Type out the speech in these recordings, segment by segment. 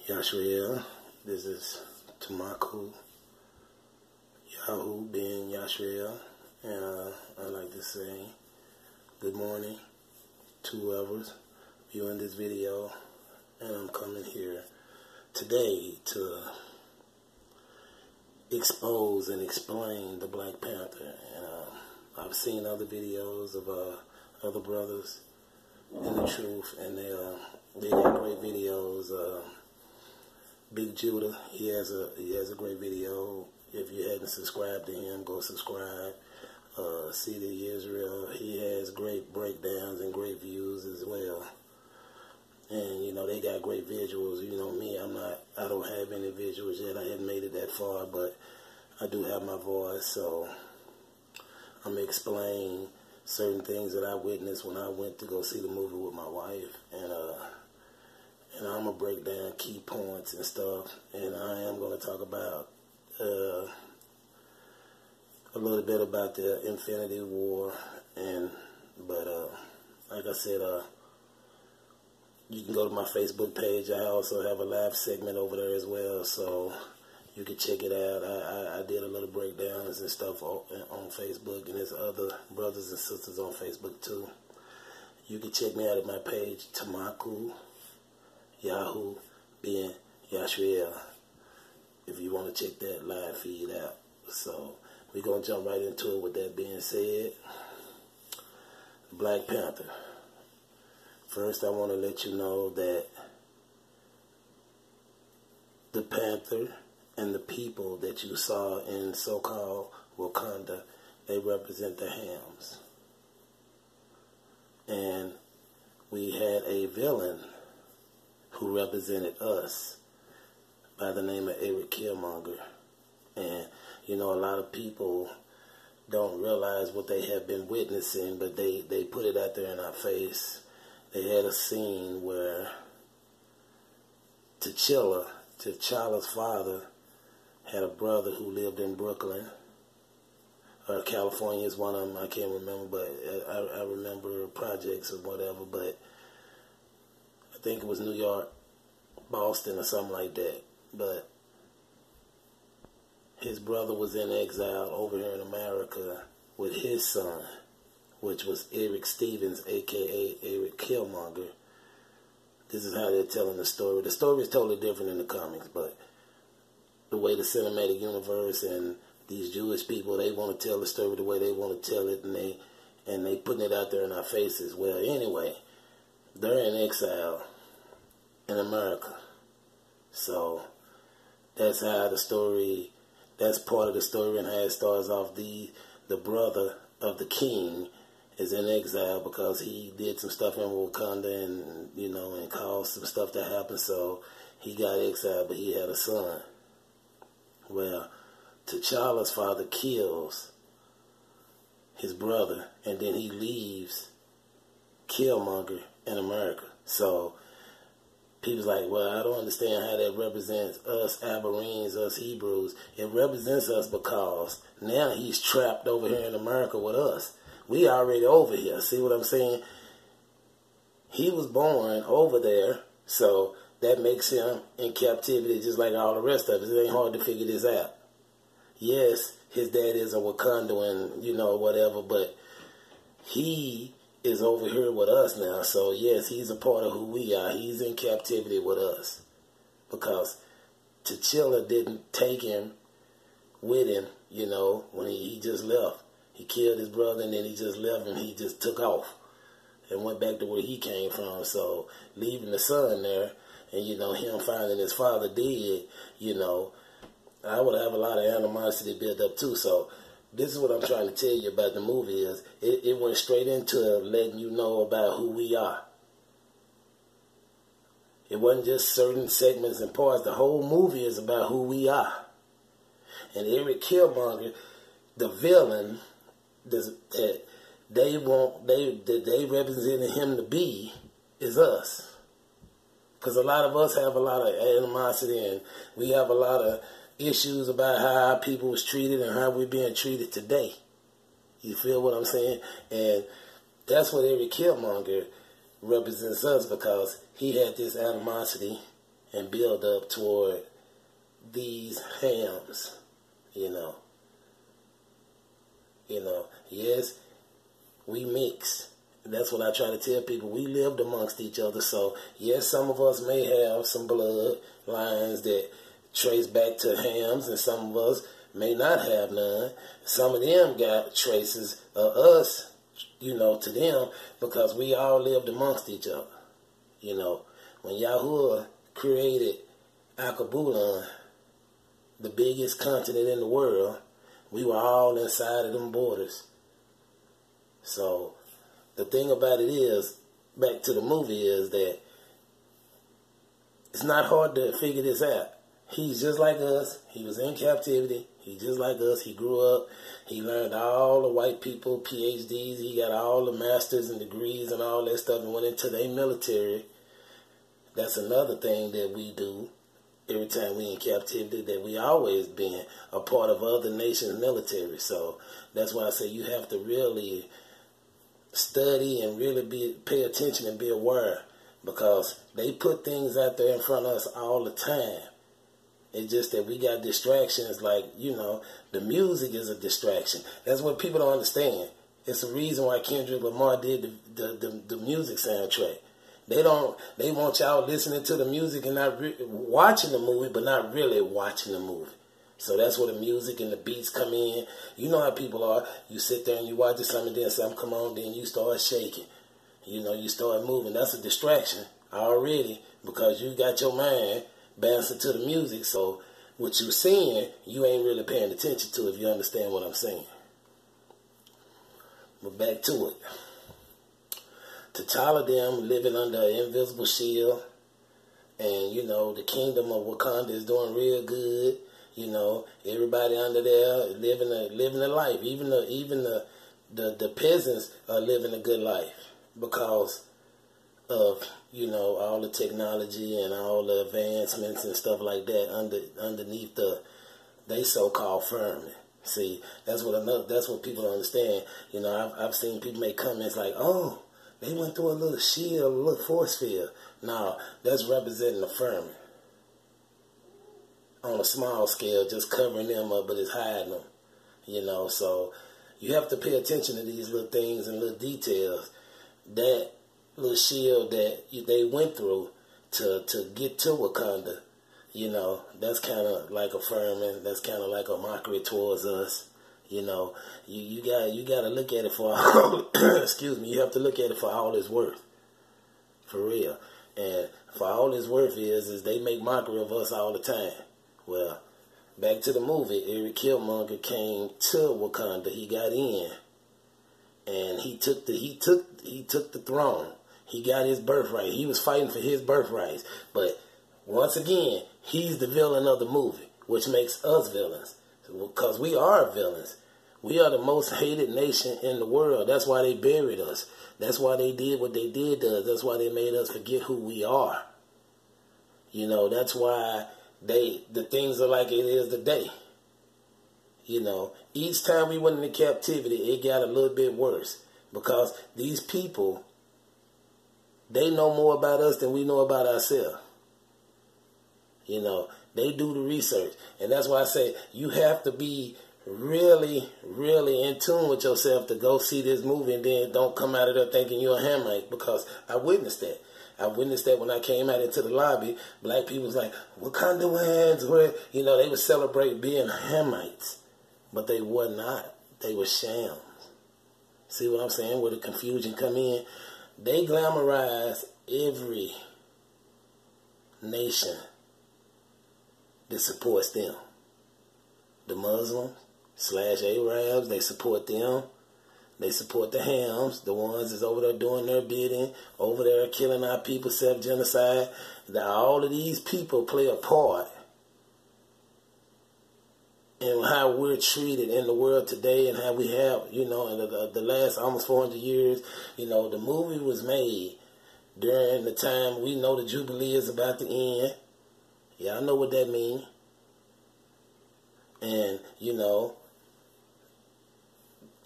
Yar'sharalyts. This is Tamaku, Yahoo being Yar'sharalyts, and I like to say good morning to whoever's viewing this video, and I'm coming here today to expose and explain the Black Panther. And I've seen other videos of other brothers in the truth, and they got great videos. Big Judah, he has a great video. If you hadn't subscribed to him, go subscribe. See the Israel, he has great breakdowns and great views as well. And you know, they got great visuals. You know me, I don't have any visuals yet. I haven't made it that far, but I do have my voice, so I'm gonna explain certain things that I witnessed when I went to go see the movie with my wife, and I'm going to break down key points and stuff, and I am going to talk about a little bit about the Infinity War, but like I said, you can go to my Facebook page. I also have a live segment over there as well, so you can check it out. I did a little breakdowns and stuff on Facebook, and there's other brothers and sisters on Facebook too. You can check me out at my page, Tamaku, Yahoo being Yar'sharalyts, if you want to check that live feed out. So we're going to jump right into it. With that being said, Black Panther. First, I want to let you know that the Panther and the people that you saw in so-called Wakanda, they represent the hams. And we had a villain who represented us by the name of Erik Killmonger. And, you know, a lot of people don't realize what they have been witnessing, but they put it out there in our face. They had a scene where T'Challa's father, had a brother who lived in Brooklyn, or California is one of them, I can't remember, but I remember projects or whatever, but I think it was New York, Boston, or something like that. But his brother was in exile over here in America with his son, which was Eric Stevens, a.k.a. Erik Killmonger. This is how they're telling the story. The story is totally different in the comics, but the way the cinematic universe and these Jewish people, they want to tell the story the way they want to tell it, and they putting it out there in our faces. Well, anyway, they're in exile in America. So that's how the story, that's part of the story, and how it starts off. The brother of the king is in exile because he did some stuff in Wakanda, and you know, and caused some stuff to happen, so he got exiled, but he had a son. Well, T'Challa's father kills his brother, and then he leaves Killmonger in America. So people's like, well, I don't understand how that represents us Aborigines, us Hebrews. It represents us because now he's trapped over here in America with us. We already over here. See what I'm saying? He was born over there, so that makes him in captivity just like all the rest of us. It ain't hard to figure this out. Yes, his dad is a Wakandan, you know, whatever, but he is over here with us now. So, yes, he's a part of who we are. He's in captivity with us because T'Challa didn't take him with him, you know, when he just left. He killed his brother, and then he just left, and he just took off and went back to where he came from. So, leaving the son there, and, you know, him finding his father dead, you know, I would have a lot of animosity built up too. So this is what I'm trying to tell you about the movie is it went straight into letting you know about who we are. It wasn't just certain segments and parts. The whole movie is about who we are. And Erik Killmonger, the villain that they represented him to be, is us. Because a lot of us have a lot of animosity, and we have a lot of issues about how our people was treated and how we're being treated today. You feel what I'm saying? And that's what Erik Killmonger represents us, because he had this animosity and build up toward these hams, you know. Yes, we mix. That's what I try to tell people. We lived amongst each other. So, yes, some of us may have some blood lines that trace back to hams, and some of us may not have none. Some of them got traces of us, to them, because we all lived amongst each other. When Yahuwah created Akabulon, the biggest continent in the world, we were all inside of them borders. So the thing about it is, back to the movie, is that it's not hard to figure this out. He's just like us. He was in captivity. He's just like us. He grew up. He learned all the white people, PhDs. He got all the masters and degrees and all that stuff and went into their military. That's another thing that we do every time we in captivity, that we always been a part of other nations' military. So that's why I say you have to really study and really pay attention and be aware, because they put things out there in front of us all the time. It's just that we got distractions, like, the music is a distraction. That's what people don't understand. It's the reason why Kendrick Lamar did the music soundtrack. They want y'all listening to the music and not watching the movie, but not really watching the movie. So that's where the music and the beats come in. You know how people are. You sit there and you watch something, then something come on, then you start shaking. You start moving. That's a distraction already, because you got your mind bouncing to the music. So what you're seeing, you ain't really paying attention to, if you understand what I'm saying. But back to it. T'Challa them living under an invisible shield, and the kingdom of Wakanda is doing real good. Everybody under there living a life. Even the peasants are living a good life because of all the technology and all the advancements and stuff like that underneath they so-called firmament. See, that's what people don't understand. I've seen people make comments like, "Oh, they went through a little shield, a little force field." No, that's representing the firmament on a small scale, just covering them up, but it's hiding them. So you have to pay attention to these little things and little details. That little shield that they went through to get to Wakanda, that's kind of like a firmament. That's kind of like a mockery towards us. You got to look at it for all, excuse me. You have to look at it for all it's worth, for real. And for all it's worth is they make mockery of us all the time. Well, back to the movie. Erik Killmonger came to Wakanda. He got in, and he took the throne. He got his birthright. He was fighting for his birthrights. But once again, he's the villain of the movie, which makes us villains, because we are villains. We are the most hated nation in the world. That's why they buried us. That's why they did what they did to us. That's why they made us forget who we are. That's why the things are like it is today. Each time we went into captivity, it got a little bit worse, because these people, they know more about us than we know about ourselves. They do the research. And that's why I say you have to be really, really in tune with yourself to go see this movie, and then don't come out of there thinking you're a Hamite, because I witnessed that. I witnessed that when I came out into the lobby. Black people was like, Wakandans, they would celebrate being Hamites. But they were not. They were shams. See what I'm saying? Where the confusion come in? They glamorize every nation that supports them. The Muslims / Arabs, they support them. They support the hams, the ones that's over there doing their bidding, over there killing our people, self-genocide. All of these people play a part in how we're treated in the world today, and how we have, in the last almost 400 years. The movie was made during the time we know the Jubilee is about to end. Y'all know what that means. And,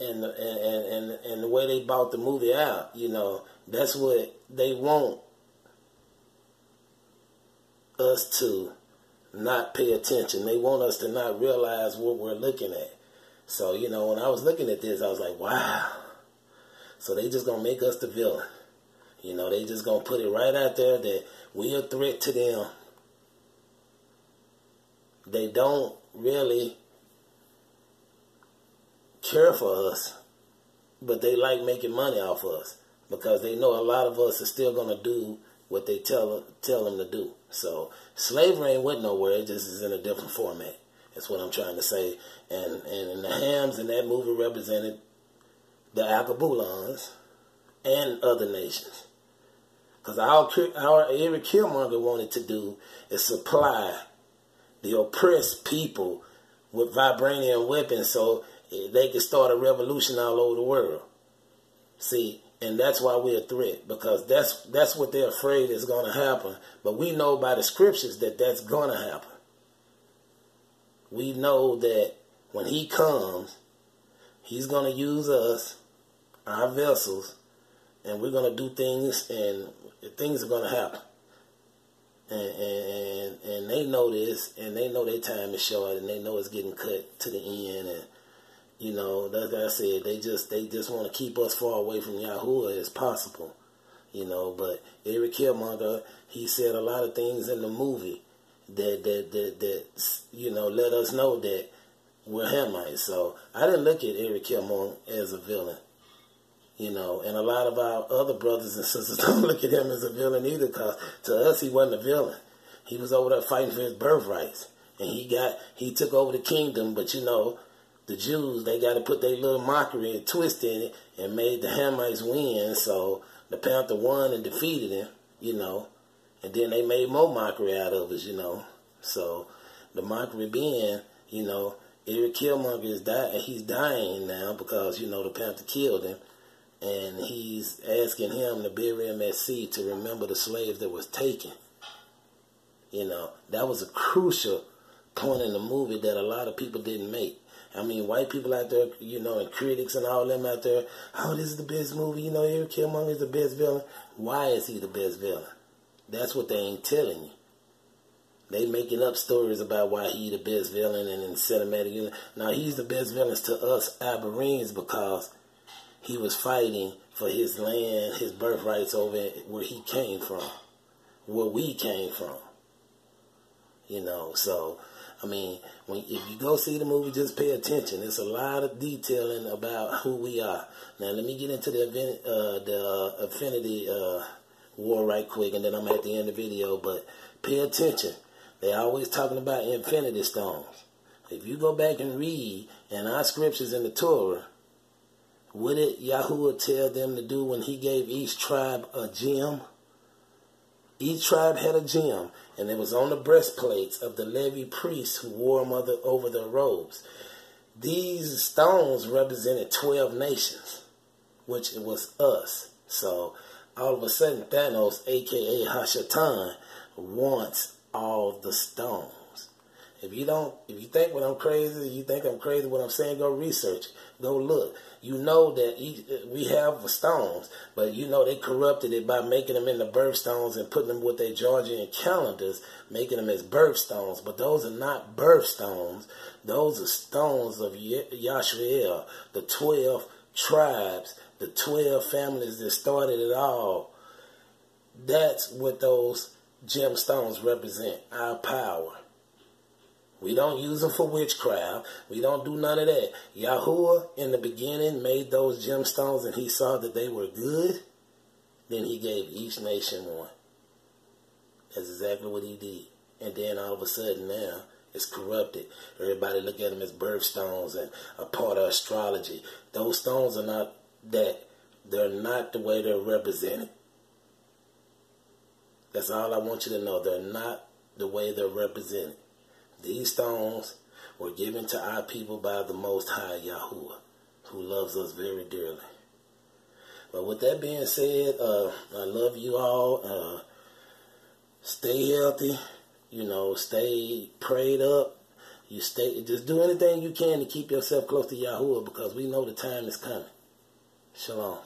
and the way they bought the movie out, that's what they want us to not pay attention. They want us to not realize what we're looking at. So, you know, when I was looking at this, I was like, wow. So they just going to make us the villain. You know, they just going to put it right out there that we're a threat to them. They don't really care for us, but they like making money off us because they know a lot of us are still going to do what they tell them to do. So slavery ain't went nowhere. It just is in a different format. That's what I'm trying to say. And the Hams in that movie represented the Akabulans and other nations. Because our Erik Killmonger wanted to do is supply the oppressed people with vibranium weapons so they could start a revolution all over the world. See, and that's why we're a threat, because that's what they're afraid is going to happen. But we know by the scriptures that that's going to happen. We know that when he comes, he's going to use us, our vessels, and we're going to do things, and things are going to happen. And they know this, and they know their time is short, and they know it's getting cut to the end. And you know, like I said, they just want to keep us far away from Yahuwah as possible. You know, but Erik Killmonger, he said a lot of things in the movie that you know, let us know that we're Hamites. So I didn't look at Erik Killmonger as a villain. You know, and a lot of our other brothers and sisters don't look at him as a villain either, because to us he wasn't a villain. He was over there fighting for his birthrights, and he took over the kingdom. But you know, the Jews, they got to put their little mockery and twist in it and made the Hamites win. So the Panther won and defeated him, you know, and then they made more mockery out of us, you know. So the mockery being, you know, Erik Killmonger he's dying now because, you know, the Panther killed him. And he's asking him to bury him at sea to remember the slaves that was taken. You know, that was a crucial point in the movie that a lot of people didn't make. I mean, white people out there, you know, and critics and all them out there, oh, this is the best movie. You know, Erik Killmonger is the best villain. Why is he the best villain? That's what they ain't telling you. They making up stories about why he the best villain and in cinematic. You know, now, he's the best villain to us Aborigines because he was fighting for his land, his birthrights over where he came from, where we came from. You know, so, I mean, if you go see the movie, just pay attention. There's a lot of detailing about who we are. Now, let me get into the Infinity War right quick, and then I'm at the end of the video, but pay attention. They're always talking about Infinity Stones. If you go back and read in our scriptures in the Torah, what did Yahuwah tell them to do when he gave each tribe a gem? Each tribe had a gem, and it was on the breastplates of the Levi priests who wore them over their robes. These stones represented 12 nations, which it was us. So all of a sudden, Thanos, a.k.a. Hashatan, wants all the stones. If you think what I'm crazy, you think I'm crazy what I'm saying, go research it. Go look. You know that we have the stones, but you know they corrupted it by making them into birthstones and putting them with their Georgian calendars, making them as birthstones. But those are not birthstones. Those are stones of Yar'sharalyts, the 12 tribes, the 12 families that started it all. That's what those gemstones represent, our power. We don't use them for witchcraft. We don't do none of that. Yahuwah, in the beginning, made those gemstones, and he saw that they were good. Then he gave each nation one. That's exactly what he did. And then all of a sudden now, it's corrupted. Everybody look at them as birthstones and a part of astrology. Those stones are not that. They're not the way they're represented. That's all I want you to know. They're not the way they're represented. These stones were given to our people by the Most High Yahuwah, who loves us very dearly. But with that being said, I love you all. Stay healthy. You know, stay prayed up. Just do anything you can to keep yourself close to Yahuwah, because we know the time is coming. Shalom.